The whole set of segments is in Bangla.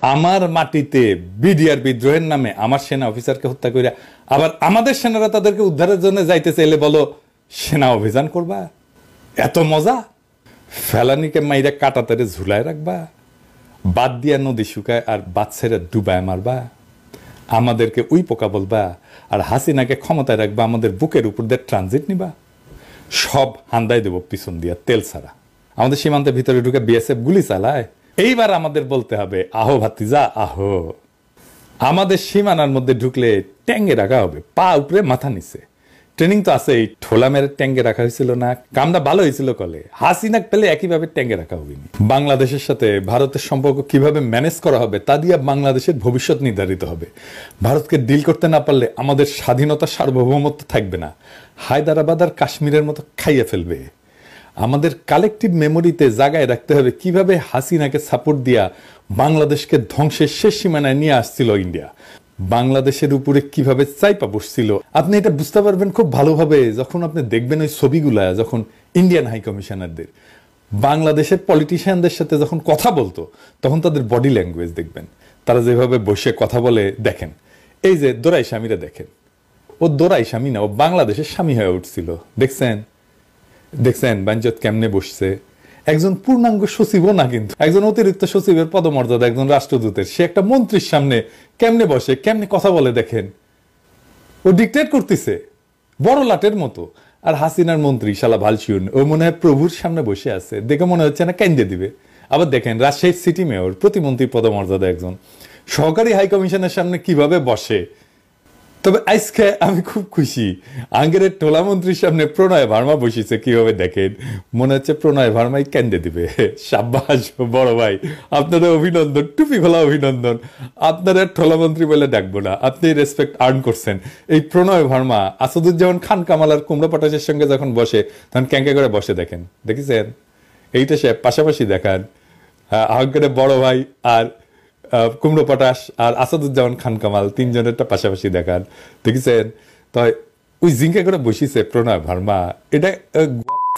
আমার মাটিতে বিডিআর বিদ্রোহের নামে আমার সেনা অফিসারকে হত্যা করে আবার আমাদের সেনারা তাদেরকে উদ্ধারের জন্য যাইতে চাইলে বলো সেনা অভিযান করবা? এত মজা? ফেলানিকে মাইরা কাটাতারে ঝুলায় রাখবা, বাদ দিয়া নদী শুকায় আর বাচ্চারা ডুবায় মারবা, আমাদেরকে উই পোকা বলবা আর হাসিনাকে ক্ষমতায় রাখবা, আমাদের বুকের উপর দিয়ে ট্রানজিট নিবা, সব হান্দাই দেব পিছন দিয়া তেল ছাড়া। আমাদের সীমান্তের ভিতরে ঢুকে বিএসএফ গুলি চালায়, এইবার আমাদের বলতে হবে আহো ভাতিজা আহো। আমাদের সীমানার মধ্যে ঢুকলে ট্যাঙ্গে রাখা হবে, পা উপরে মাথা নিচে। ট্রেনিং তো আছে, ঠোলা মেরে ট্যাঙ্গে রাখা হয়েছিল না, কামটা ভালো হয়েছিল কলে। হাসিনা পেলে একইভাবে ট্যাঙ্গে রাখা হবে। বাংলাদেশের সাথে ভারতের সম্পর্ক কিভাবে ম্যানেজ করা হবে তা দিয়ে বাংলাদেশের ভবিষ্যৎ নির্ধারিত হবে। ভারতকে ডিল করতে না পারলে আমাদের স্বাধীনতা সার্বভৌমত্ব থাকবে না, হায়দ্রাবাদ আর কাশ্মীরের মতো খাইয়ে ফেলবে। আমাদের কালেকটিভ মেমোরিতে জায়গায় রাখতে হবে কিভাবে হাসিনাকে সাপোর্ট দিয়া বাংলাদেশকে ধ্বংসের শেষ সীমানায় নিয়ে আসছিল ইন্ডিয়া, বাংলাদেশের উপরে কিভাবে চাইপা বসছিল। আপনি এটা বুঝতে পারবেন খুব ভালোভাবে যখন আপনি দেখবেন ওই ছবিগুলা, যখন ইন্ডিয়ান হাই কমিশনারদের বাংলাদেশের পলিটিশিয়ানদের সাথে যখন কথা বলতো, তখন তাদের বডি ল্যাঙ্গুয়েজ দেখবেন, তারা যেভাবে বসে কথা বলে। দেখেন এই যে দোরাই স্বামীরা, দেখেন ও দোরাই স্বামী না, ও বাংলাদেশের স্বামী হয়ে উঠছিল। দেখছেন বাঞ্জত কেমনে বসছে, একজন পূর্ণাঙ্গ সচিবও না, কিন্তু একজন অতিরিক্ত সচিবের পদমর্যাদা, একজন রাষ্ট্রদূতের, সে একটা মন্ত্রীর সামনে কেমনে বসে, কেমনে কথা বলে। দেখেন ও ডিক্টেট করতেছে বড় লাটের মতো। আর হাসিনার মন্ত্রী শালা ভালসিউন, ও মনে হয় প্রভুর সামনে বসে আছে, দেখে মনে হচ্ছে না কেন্দ্রে দিবে। আবার দেখেন রাজশাহীর সিটি মেয়র, প্রতিমন্ত্রী পদমর্যাদা একজন, সহকারী হাই কমিশনের সামনে কিভাবে বসে। তবে আজকে আমি খুব খুশি, আঙ্গেরের টোলা মন্ত্রীর সামনে প্রণয় ভার্মা বসেছে কিভাবে, দেখেন মনে হচ্ছে প্রণয় ভার্মাই কেন্দ্রে দিবে। সাব্বাস বড় ভাই, আপনারা অভিনন্দন, টুপি খোলা অভিনন্দন। আপনারা টোলা মন্ত্রী বলে ডাকবো না, আপনি রেসপেক্ট আর্ন করছেন। এই প্রণয় ভার্মা আসাদুজ্জামান খান কামাল আর কুমড়া পটাশের সঙ্গে যখন বসে তখন ক্যাঙ্কে করে বসে, দেখেন দেখেছেন? এইটা সে পাশাপাশি দেখান, আঙ্গেরের বড় ভাই আর কুমড়ো পটাশ আর আসাদুজ্জামান খান কামাল তিনজনেরটা পাশাপাশি দেখান, দেখেছেন? তো ওই জিঙ্কা করে বসিছে প্রণয় ভার্মা, এটা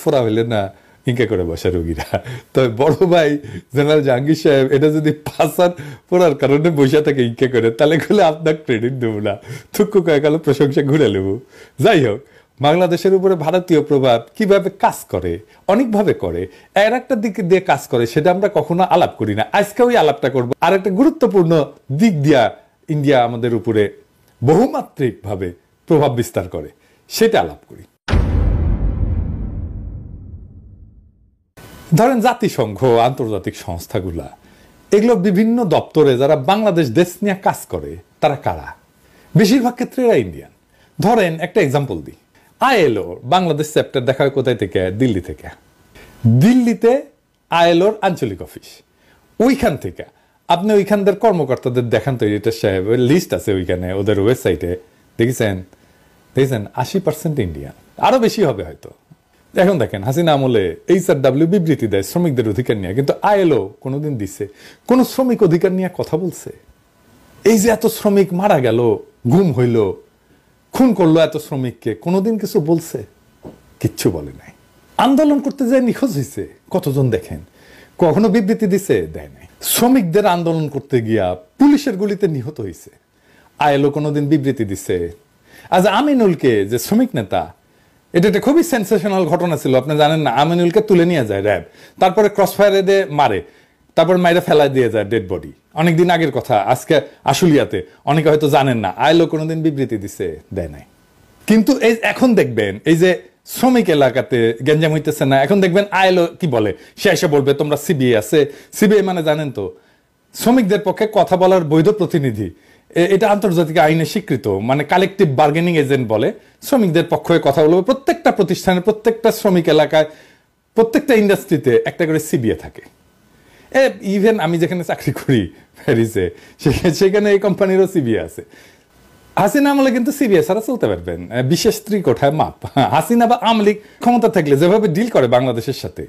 ফোরা হইলে না হিংকা করে বসে রোগীরা। তো বড় ভাই জেনারেল জাহাঙ্গীর সাহেব এটা যদি পাসার পড়ার কারণে বসে থাকে হিংকা করে, তাহলে খুলে আপনার ক্রেডিট দেবো না, থুক্কু কয়েকালো প্রশংসা ঘুরে নেব। যাই হোক, বাংলাদেশের উপরে ভারতীয় প্রভাব কিভাবে কাজ করে, অনেকভাবে করে, এর একটা দিক দিয়ে কাজ করে, সেটা আমরা কখনো আলাপ করি না। আজকে ওই আলাপটা করবো। আর একটা গুরুত্বপূর্ণ দিক দিয়া ইন্ডিয়া আমাদের উপরে বহুমাত্রিক ভাবে প্রভাব বিস্তার করে, সেটা আলাপ করি। ধরেন জাতিসংঘ, আন্তর্জাতিক সংস্থাগুলা, এগুলো বিভিন্ন দপ্তরে যারা বাংলাদেশ দেশ নিয়ে কাজ করে, তারা কারা? বেশিরভাগ ক্ষেত্রে এরা ইন্ডিয়ান। ধরেন একটা এক্সাম্পল দিই, আইএলও বাংলাদেশ চ্যাপ্টার দেখা হয় কোথায় থেকে? দিল্লি থেকে। দিল্লিতে আইএলওর আঞ্চলিক অফিস, ওইখান থেকে আপনি ওইখানদের কর্মকর্তাদের দেখান তো, এটা সাহেব লিস্ট আছে ওইখানে ওদের ওয়েবসাইটে, দেখেছেন? 80% ইন্ডিয়ান, আরো বেশি হবে হয়তো। এখন দেখেন হাসিনা আমলে HRW বিবৃতি দেয় শ্রমিকদের অধিকার নিয়ে, কিন্তু আইএলও কোনোদিন দিছে কোন শ্রমিক অধিকার নিয়ে কথা বলছে? এই যে এত শ্রমিক মারা গেল, গুম হইল, খুন করলো এত শ্রমিককে, কোনোদিন কিছু বলছে? কিচ্ছু বলে নাই। আন্দোলন করতে যায় নিখোঁজ হয়েছে কতজন দেখেন, কখনো বিবৃতি দিছে? দেয় নাই। শ্রমিকদের আন্দোলন করতে গিয়া পুলিশের গুলিতে নিহত হয়েছে, আইএলও কোনোদিন বিবৃতি দিছে? আজ আমিনুলকে যে শ্রমিক নেতা, এটা একটা খুবই সেন্সেশনাল ঘটনা ছিল, আপনি জানেন না? আমিনুলকে তুলে নিয়ে যায় র্যাব, তারপরে ক্রস ফায়ারে দিয়ে মারে, তারপর মাইরে ফেলায় দিয়ে যায় ডেড বডি। অনেকদিন আগের কথা, আজকে আশুলিয়াতে, অনেকে হয়তো জানেন না। আইএলও কোনোদিন বিবৃতি দিছে? দেয় নাই। কিন্তু এই এখন দেখবেন এই যে শ্রমিক এলাকাতে গ্যাঞ্জাম হইতেছে না, এখন দেখবেন আইএলও কি বলে, সে এসে বলবে তোমরা সিবিআই আছে। সিবিআই মানে জানেন তো, শ্রমিকদের পক্ষে কথা বলার বৈধ প্রতিনিধি। এটা আন্তর্জাতিক আইনে স্বীকৃত, মানে কালেকটিভ বার্গেনিং এজেন্ট বলে। শ্রমিকদের পক্ষে কথা বলবে। প্রত্যেকটা প্রতিষ্ঠানে, প্রত্যেকটা শ্রমিক এলাকায়, প্রত্যেকটা ইন্ডাস্ট্রিতে একটা করে সিবিআই থাকে। ইভেন আমি যেখানে চাকরি করি প্যারিসে, সেখানে এই কোম্পানিরও সিবিআই আছে। হাসিনা আমলে কিন্তু সিবিআই ছাড়া চলতে পারবেন, বিশেষ ত্রিকোঠায় মাপ। হাসিনা বা আওয়ামী লীগ ক্ষমতা থাকলে যেভাবে ডিল করে বাংলাদেশের সাথে,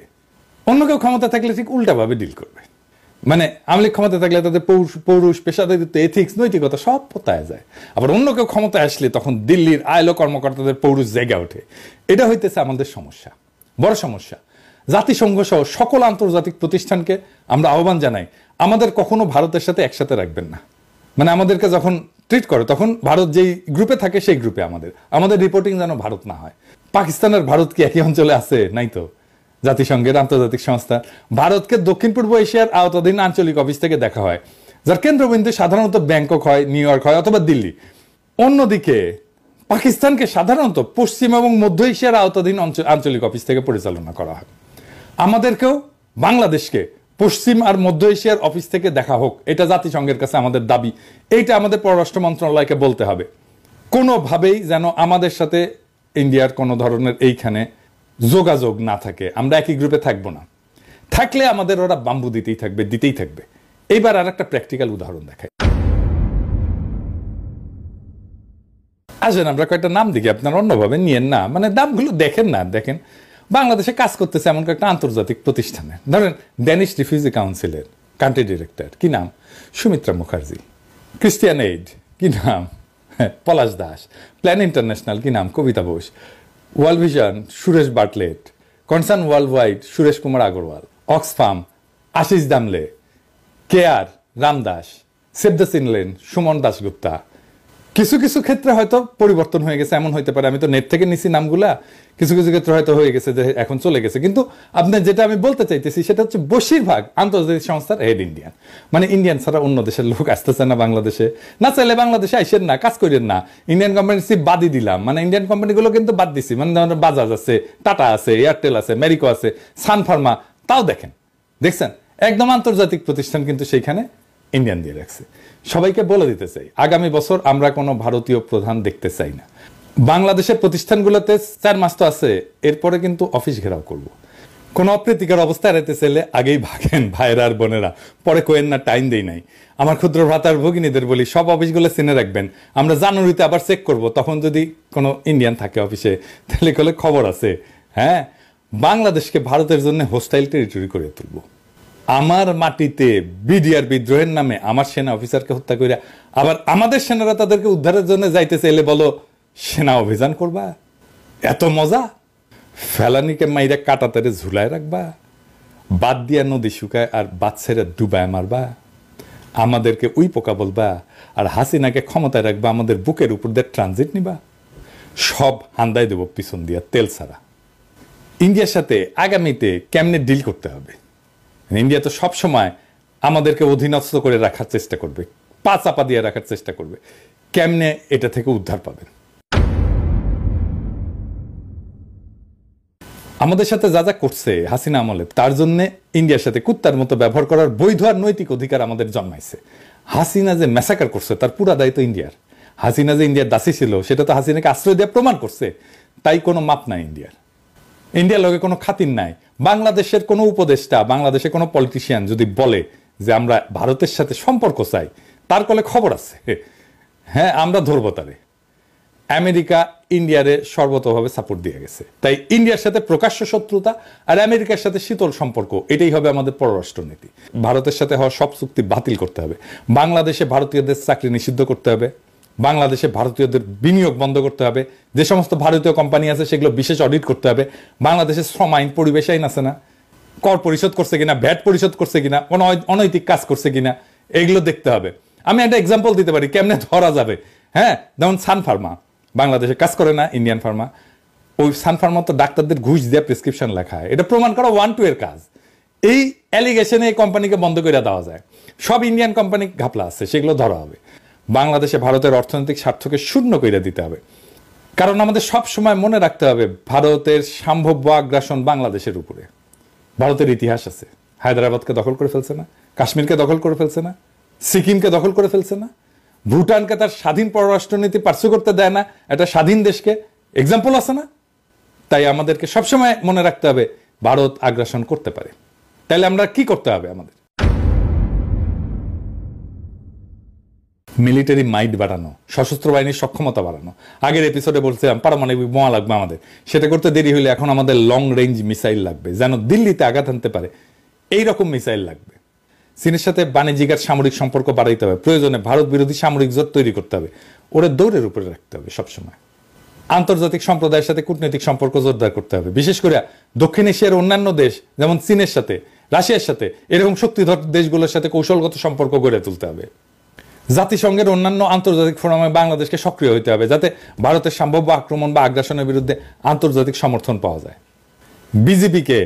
অন্য কেউ ক্ষমতা থাকলে ঠিক উল্টাভাবে ডিল করবে। মানে আওয়ামী লীগ ক্ষমতা থাকলে তাদের পৌরুষ, পেশাদারিত্ব, এথিক্স, নৈতিকতা সব পোতায় যায়। আবার অন্য কেউ ক্ষমতায় আসলে তখন দিল্লির আইএলও কর্মকর্তাদের পৌরুষ জায়গা ওঠে। এটা হইতেছে আমাদের সমস্যা, বড় সমস্যা। জাতিসংঘ সহ সকল আন্তর্জাতিক প্রতিষ্ঠানকে আমরা আহ্বান জানাই, আমাদের কখনো ভারতের সাথে একসাথে রাখবেন না। মানে আমাদেরকে যখন ট্রিট করে তখন ভারত যেই গ্রুপে থাকে সেই গ্রুপে আমাদের রিপোর্টিং যেন ভারত না হয়। পাকিস্তানের ভারত কি একই অঞ্চলে আছে? নাই তো। জাতিসংঘের আন্তর্জাতিক সংস্থা ভারতকে দক্ষিণ পূর্ব এশিয়ার আওতাধীন আঞ্চলিক অফিস থেকে দেখা হয়, যার কেন্দ্রবিন্দু সাধারণত ব্যাংকক হয়, নিউ ইয়র্ক হয় অথবা দিল্লি। অন্যদিকে পাকিস্তানকে সাধারণত পশ্চিম এবং মধ্য এশিয়ার আওতাধীন আঞ্চলিক অফিস থেকে পরিচালনা করা হয়। আমাদেরকেও বাংলাদেশকে পশ্চিম আর মধ্য এশিয়ার অফিস থেকে দেখা হোক, এটা জাতিসংঘের কাছে আমাদের দাবি। এইটা আমাদের পররাষ্ট্র মন্ত্রণালয়কে বলতে হবে। কোনোভাবেই যেন আমাদের সাথে ইন্ডিয়ার কোনো ধরনের এইখানে যোগাযোগ না থাকে। আমরা একই গ্রুপে থাকবো না। থাকলে আমাদের ওরা বাম্বু দিতেই থাকবে। এইবার আর একটা প্র্যাকটিক্যাল উদাহরণ দেখাই। আসেন আমরা কয়েকটা নাম দেখি, আপনারা অন্যভাবে নিয়েন না, মানে নামগুলো দেখেন না। দেখেন বাংলাদেশে কাজ করতেছে এমন কয়েকটা আন্তর্জাতিক প্রতিষ্ঠানে, ধরেন ড্যানিশ রিফিউজি কাউন্সিলের কান্ট্রি ডিরেক্টর, কি নাম? সুমিত্রা মুখার্জি। ক্রিস্টিয়ান এইড, কি নাম? পলাশ দাস। প্ল্যান ইন্টারন্যাশনাল, কি নাম? Kavita Bose. World Vision, Suresh Bartlett. Concern Worldwide, Suresh Kumar Agarwal. Oxfam, Ashish Damle. Care, Ramdas. Save the Children, Suman Dasgupta. কিছু কিছু ক্ষেত্রে হয়তো পরিবর্তন হয়ে গেছে, এমন হইতে পারে, আমি তো নেট থেকে নিছি নামগুলা, কিছু কিছু ক্ষেত্রে হয়তো হয়ে গেছে যে এখন চলে গেছে। কিন্তু আপনার যেটা আমি বলতে চাইতেছি সেটা হচ্ছে বেশিরভাগ আন্তর্জাতিক সংস্থার হেড ইন্ডিয়ান। মানে ইন্ডিয়ান ছাড়া অন্য দেশের লোক আসতেছে না বাংলাদেশে। না চাইলে বাংলাদেশে আইসেন না, কাজ করেন না। ইন্ডিয়ান কোম্পানি বাদই দিলাম, মানে ইন্ডিয়ান কোম্পানিগুলো কিন্তু বাদ দিছি। মানে বাজাজ আছে, টাটা আছে, এয়ারটেল আছে, মেরিকো আছে, সান ফার্মা, তাও দেখছেন একদম আন্তর্জাতিক প্রতিষ্ঠান কিন্তু সেইখানে ইন্ডিয়ান দিয়ে রাখছে। সবাইকে বলে দিতে চাই, আগামী বছর আমরা কোনো ভারতীয় প্রধান দেখতে চাই না। বাংলাদেশের প্রতিষ্ঠানগুলোতে 4 মাস তো আছে, এরপরে কিন্তু অফিস ঘেরাও করব। কোনো অপ্রীতিকর অবস্থা এড়াইতে চাইলে আগেই ভাগেন ভাইরা আর বোনেরা, পরে কোয়েন না, টাইম দেই নাই। আমার ক্ষুদ্র ভ্রাতার ভগিনীদের বলি, সব অফিসগুলো চিনে রাখবেন। আমরা জানুয়ারিতে আবার চেক করব, তখন যদি কোনো ইন্ডিয়ান থাকে অফিসে তাহলে কলে খবর আছে। হ্যাঁ, বাংলাদেশকে ভারতের জন্য হোস্টাইল টেরিটরি করে তুলব। আমার মাটিতে বিডিআর বিদ্রোহের নামে আমার সেনা অফিসারকে হত্যা করিয়া আবার আমাদের সেনারা তাদেরকে উদ্ধারের জন্য যাইতে চাইলে বলো সেনা অভিযান করবা? এত মজা? ফেলানিকে মাইরা কাটাতারে ঝুলায় রাখবা? বাদ দিয়া নদী শুকায় আর বাচ্চারা ডুবায় মারবা? আমাদেরকে উই পোকা বলবা আর হাসিনাকে ক্ষমতায় রাখবা? আমাদের বুকের উপর দিয়ে ট্রানজিট নিবা? সব হান্দায় দেব পিছন দিয়া, তেল ছাড়া। ইন্ডিয়ার সাথে আগামীতে কেমনে ডিল করতে হবে? ইন্ডিয়া তো সবসময় আমাদেরকে অধীনস্থ করে রাখার চেষ্টা করবে, পা চাপা দিয়ে রাখার চেষ্টা করবে। কেমনে এটা থেকে উদ্ধার পাবেন? আমাদের সাথে যা যা করছে হাসিনা আমলে, তার জন্য ইন্ডিয়ার সাথে কুত্তার মতো ব্যবহার করার বৈধ আর নৈতিক অধিকার আমাদের জন্মাইছে। হাসিনা যে ম্যাসাকার করছে তার পুরা দায়িত্ব ইন্ডিয়ার। হাসিনা যে ইন্ডিয়ার দাসী ছিল সেটা তো হাসিনাকে আশ্রয় দিয়ে প্রমাণ করছে। তাই কোনো মাপ নাই ইন্ডিয়ার লগে কোনো খাতির নাই। বাংলাদেশের কোনো উপদেষ্টা, বাংলাদেশের কোনো পলিটিশিয়ান যদি বলে যে আমরা ভারতের সাথে সম্পর্ক চাই, তার কলে খবর আছে। হ্যাঁ, আমরা ধরবো তারে। আমেরিকা ইন্ডিয়ারে সর্বতভাবে সাপোর্ট দিয়ে গেছে, তাই ইন্ডিয়ার সাথে প্রকাশ্য শত্রুতা আর আমেরিকার সাথে শীতল সম্পর্ক, এটাই হবে আমাদের পররাষ্ট্রনীতি। ভারতের সাথে হওয়া সব চুক্তি বাতিল করতে হবে। বাংলাদেশে ভারতীয়দের চাকরি নিষিদ্ধ করতে হবে। বাংলাদেশে ভারতীয়দের বিনিয়োগ বন্ধ করতে হবে। যে সমস্ত ভারতীয় কোম্পানি আছে সেগুলো বিশেষ অডিট করতে হবে। বাংলাদেশের শ্রম আইন, পরিবেশ আইন আছে না, কর পরিশোধ করছে কিনা, ভ্যাট পরিশোধ করছে কিনা, কোনো অনৈতিক কাজ করছে কিনা, এগুলো দেখতে হবে। আমি একটা এক্সাম্পল দিতে পারি কেমনে ধরা যাবে। হ্যাঁ, যেমন সান ফার্মা বাংলাদেশে কাজ করে না, ইন্ডিয়ান ফার্মা। ওই সান ফার্মা তো ডাক্তারদের ঘুষ দিয়ে প্রেসক্রিপশন লেখা হয়, এটা প্রমাণ করা 1-2 এর কাজ। এই অ্যালিগেশনে এই কোম্পানিকে বন্ধ করে দেওয়া যায়। সব ইন্ডিয়ান কোম্পানি ঘাপলা আছে, সেগুলো ধরা হবে। বাংলাদেশে ভারতের অর্থনৈতিক স্বার্থকে শূন্য করে দিতে হবে। কারণ আমাদের সব সময় মনে রাখতে হবে ভারতের সম্ভাব্য আগ্রাসন বাংলাদেশের উপরে। ভারতের ইতিহাস আছে, হায়দ্রাবাদকে দখল করে ফেলছে না, কাশ্মীরকে দখল করে ফেলছে না, সিকিমকে দখল করে ফেলছে না, ভুটানকে তার স্বাধীন পররাষ্ট্রনীতি পার্সু করতে দেয় না, একটা স্বাধীন দেশকে। এক্সাম্পল আছে না? তাই আমাদেরকে সবসময় মনে রাখতে হবে ভারত আগ্রাসন করতে পারে। তাহলে আমরা কি করতে হবে? আমাদের মিলিটারি মাইট বাড়ানো, সশস্ত্র বাহিনীর সক্ষমতা বাড়ানো। আগের এপিসোডে বলছিলাম পারমাণবিক বোমা লাগবে আমাদের, সেটা করতে দেরি হইলে এখন আমাদের লং রেঞ্জ মিসাইল লাগবে, যেন দিল্লিতে আঘাত আনতে পারে এইরকম মিসাইল লাগবে। চীনের সাথে বাণিজ্যিক আর সামরিক সম্পর্ক বাড়াইতে হবে, প্রয়োজনে ভারত বিরোধী সামরিক জোট তৈরি করতে হবে, ওরা দৌড়ের উপরে রাখতে হবে সবসময়। আন্তর্জাতিক সম্প্রদায়ের সাথে কূটনৈতিক সম্পর্ক জোরদার করতে হবে, বিশেষ করে দক্ষিণ এশিয়ার অন্যান্য দেশ যেমন চীনের সাথে, রাশিয়ার সাথে, এরকম শক্তিধর দেশগুলোর সাথে কৌশলগত সম্পর্ক গড়ে তুলতে হবে। জাতিসংঘের অন্যান্য আন্তর্জাতিক ফোরামে বাংলাদেশকে সক্রিয় হতে হবে, যাতে ভারতের সম্ভাব্য আক্রমণ বা আগ্রাসনের বিরুদ্ধে আন্তর্জাতিক সমর্থন পাওয়া যায়। বিজেপিকে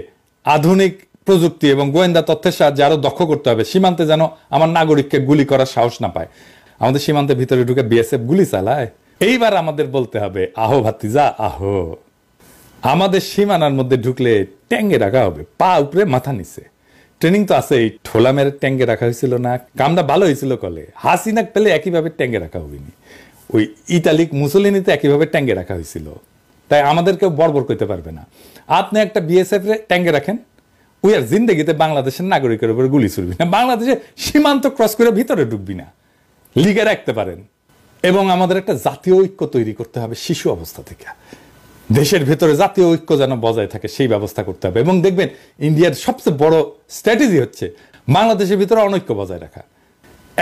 আধুনিক প্রযুক্তি এবং গোয়েন্দা তথ্যের সাহায্যে আরো দক্ষ করতে হবে, সীমান্তে যেন আমার নাগরিককে গুলি করার সাহস না পায়। আমাদের সীমান্তের ভিতরে ঢুকে বিএসএফ গুলি চালায়। এইবার আমাদের বলতে হবে, আহো ভাতিজা আহো, আমাদের সীমানার মধ্যে ঢুকলে ট্যাঙ্গে রাখা হবে, পা উপরে মাথা নিচে। ট্রেনিং তো আছে, ঠোলা মেরে ট্যাঙ্গে রাখা হয়েছিল না, কামটা ভালো হয়েছিল কলে। হাসিনা পেলে একইভাবে ট্যাঙ্গে রাখা হবেনি, ওই ইতালিক মুসলিনিতে একইভাবে ট্যাঙ্গে রাখা হয়েছিল। তাই আমাদেরকে বর্বর করতে পারবে না। আপনি একটা বিএসএফ রে ট্যাঙ্গে রাখেন, ওই আর জিন্দগিতে বাংলাদেশের নাগরিকের উপরে গুলি ছুড়বি না, বাংলাদেশে সীমান্ত ক্রস করে ভিতরে ঢুকবি না, লিগে রাখতে পারেন। এবং আমাদের একটা জাতীয় ঐক্য তৈরি করতে হবে শিশু অবস্থা থেকে। দেশের ভেতরে জাতীয় ঐক্য যেন বজায় থাকে সেই ব্যবস্থা করতে হবে। এবং দেখবেন ইন্ডিয়ার সবচেয়ে বড় স্ট্র্যাটেজি হচ্ছে বাংলাদেশের ভিতরে অনৈক্য বজায় রাখা।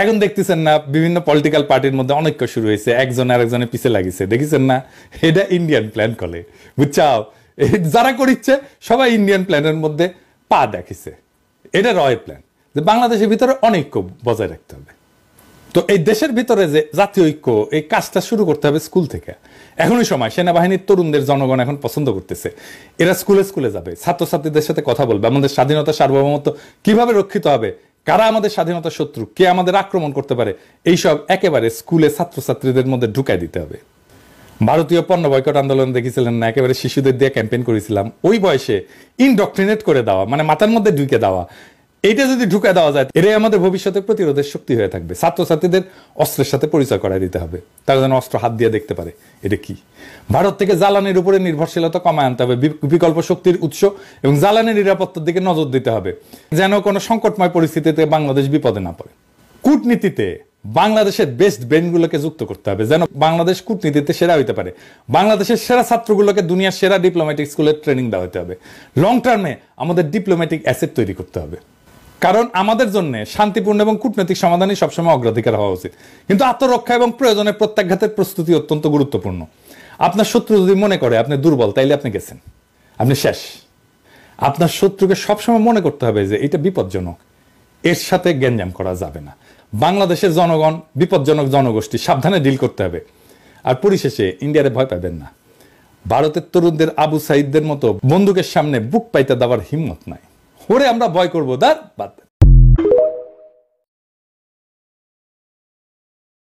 এখন দেখতেছেন না বিভিন্ন পলিটিক্যাল পার্টির মধ্যে অনৈক্য শুরু হয়েছে, একজন আরেকজনের পিছে লাগিছে, দেখেছেন না? এটা ইন্ডিয়ান প্ল্যান করে, বুঝছাও? যারা করিচ্ছে সবাই ইন্ডিয়ান প্ল্যানের মধ্যে পা দেখিছে। এটা রয় প্ল্যান যে বাংলাদেশের ভিতরে অনৈক্য বজায় রাখতে হবে। তো এই দেশের ভিতরে যে জাতীয় ঐক্য, এই কাজটা শুরু করতে হবে স্কুল থেকে। এখনই সময়, সেনাবাহিনীর তরুণদের জনগণ এখন পছন্দ করতেছে, এরা স্কুলে স্কুলে যাবে, ছাত্রছাত্রীদের সাথে কথা বলবে, আমাদের স্বাধীনতা সার্বভৌমত্ব কিভাবে রক্ষিত হবে, কারা আমাদের স্বাধীনতার শত্রু, কে আমাদের আক্রমণ করতে পারে, এইসব একেবারে স্কুলে ছাত্রছাত্রীদের মধ্যে ঢুকাই দিতে হবে। ভারতীয় পণ্য বয়কট আন্দোলন দেখেছিলেন না? একেবারে শিশুদের দিয়ে ক্যাম্পেইন করেছিলাম। ওই বয়সে ইনডক্ট্রিনেট করে দেওয়া, মানে মাথার মধ্যে ঢুকে দেওয়া, এইটা যদি ঢুকে দেওয়া যায়, এটাই আমাদের ভবিষ্যতে প্রতিরোধের শক্তি হয়ে থাকবে। ছাত্রছাত্রীদের অস্ত্রের সাথে পরিচয় করায় দিতে হবে, তারা যেন অস্ত্র হাত দিয়ে দেখতে পারে এটা কি। ভারত থেকে জ্বালানির উপরে নির্ভরশীলতা কমায় আনতে হবে, বিকল্প শক্তির উৎস এবং জ্বালানির নিরাপত্তার দিকে নজর দিতে হবে, যেন কোনো সংকটময় পরিস্থিতিতে বাংলাদেশ বিপদে না পড়ে। কূটনীতিতে বাংলাদেশের বেস্ট ব্রেনগুলোকে যুক্ত করতে হবে, যেন বাংলাদেশ কূটনীতিতে সেরা হইতে পারে। বাংলাদেশের সেরা ছাত্রগুলোকে দুনিয়ার সেরা ডিপ্লোম্যাটিক স্কুলের ট্রেনিং দেওয়া হতে হবে। লং টার্মে আমাদের ডিপ্লোম্যাটিক অ্যাসেট তৈরি করতে হবে, কারণ আমাদের জন্য শান্তিপূর্ণ এবং কূটনৈতিক সমাধানই সবসময় অগ্রাধিকার হওয়া উচিত। কিন্তু আত্মরক্ষা এবং প্রয়োজনে প্রত্যাঘাতের প্রস্তুতি অত্যন্ত গুরুত্বপূর্ণ। আপনার শত্রু যদি মনে করে আপনি দুর্বল, তাইলে আপনি গেছেন, আপনি শেষ। আপনার শত্রুকে সবসময় মনে করতে হবে যে এটা বিপজ্জনক, এর সাথে গ্যাঞ্জাম করা যাবে না। বাংলাদেশের জনগণ বিপজ্জনক জনগোষ্ঠী, সাবধানে ডিল করতে হবে। আর পরিশেষে ইন্ডিয়ারে ভয় পাবেন না। ভারতের তরুণদের আবু সাইদদের মতো বন্দুকের সামনে বুক পাইতে দেওয়ার হিম্মত নাই। ওরে আমরা ভয় করবো, বাদ।